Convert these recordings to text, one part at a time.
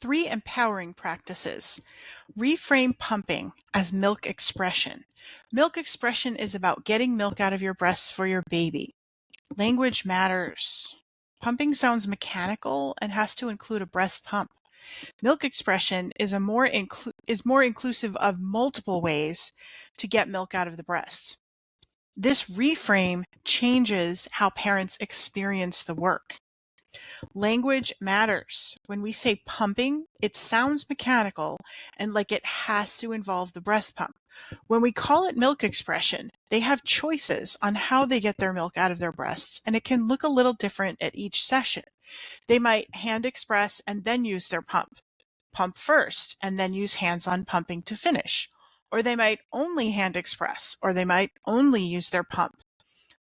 3 empowering practices. Reframe pumping as milk expression. Milk expression is about getting milk out of your breasts for your baby. Language matters. Pumping sounds mechanical and has to include a breast pump. Milk expression is more inclusive of multiple ways to get milk out of the breasts. This reframe changes how parents experience the work. Language matters. When we say pumping, it sounds mechanical and like it has to involve the breast pump. When we call it milk expression, they have choices on how they get their milk out of their breasts, and it can look a little different at each session. They might hand express and then use their pump first, and then use hands-on pumping to finish. Or they might only hand express, or they might only use their pump.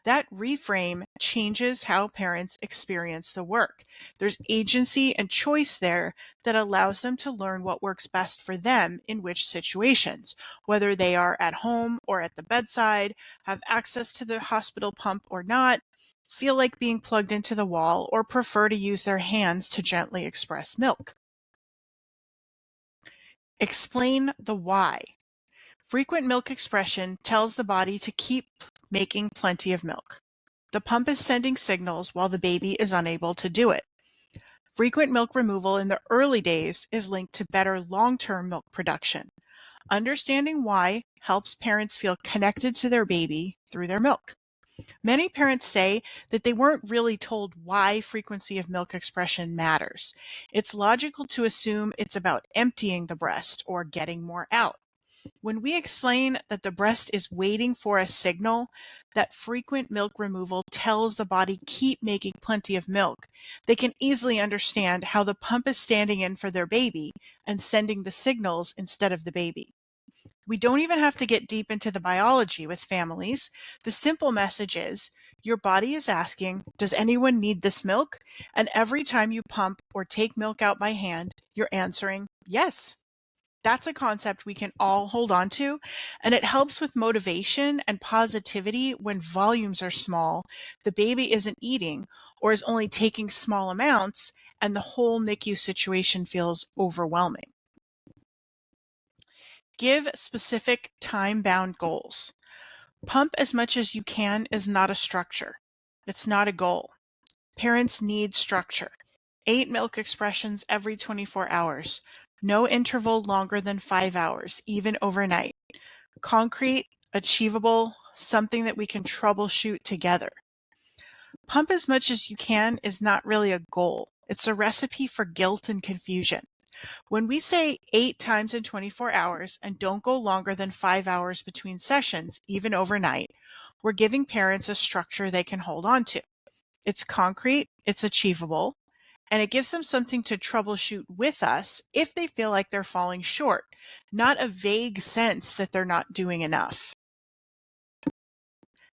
That reframe changes how parents experience the work. There's agency and choice there that allows them to learn what works best for them in which situations, whether they are at home or at the bedside, have access to the hospital pump or not, feel like being plugged into the wall, or prefer to use their hands to gently express milk. Explain the why. Frequent milk expression tells the body to keep making plenty of milk. The pump is sending signals while the baby is unable to do it. Frequent milk removal in the early days is linked to better long-term milk production. Understanding why helps parents feel connected to their baby through their milk. Many parents say that they weren't really told why frequency of milk expression matters. It's logical to assume it's about emptying the breast or getting more out. When we explain that the breast is waiting for a signal, that frequent milk removal tells the body keep making plenty of milk, they can easily understand how the pump is standing in for their baby and sending the signals instead of the baby. We don't even have to get deep into the biology with families. The simple message is, your body is asking, does anyone need this milk? And every time you pump or take milk out by hand, you're answering, yes. That's a concept we can all hold on to, and it helps with motivation and positivity when volumes are small, the baby isn't eating, or is only taking small amounts, and the whole NICU situation feels overwhelming. Give specific time-bound goals. Pump as much as you can is not a structure. It's not a goal. Parents need structure. 8 milk expressions every 24 hours. No interval longer than 5 hours, even overnight. Concrete, achievable, something that we can troubleshoot together. Pump as much as you can is not really a goal. It's a recipe for guilt and confusion. When we say 8 times in 24 hours and don't go longer than 5 hours between sessions, even overnight, we're giving parents a structure they can hold on to. It's concrete, it's achievable, and it gives them something to troubleshoot with us if they feel like they're falling short, not a vague sense that they're not doing enough.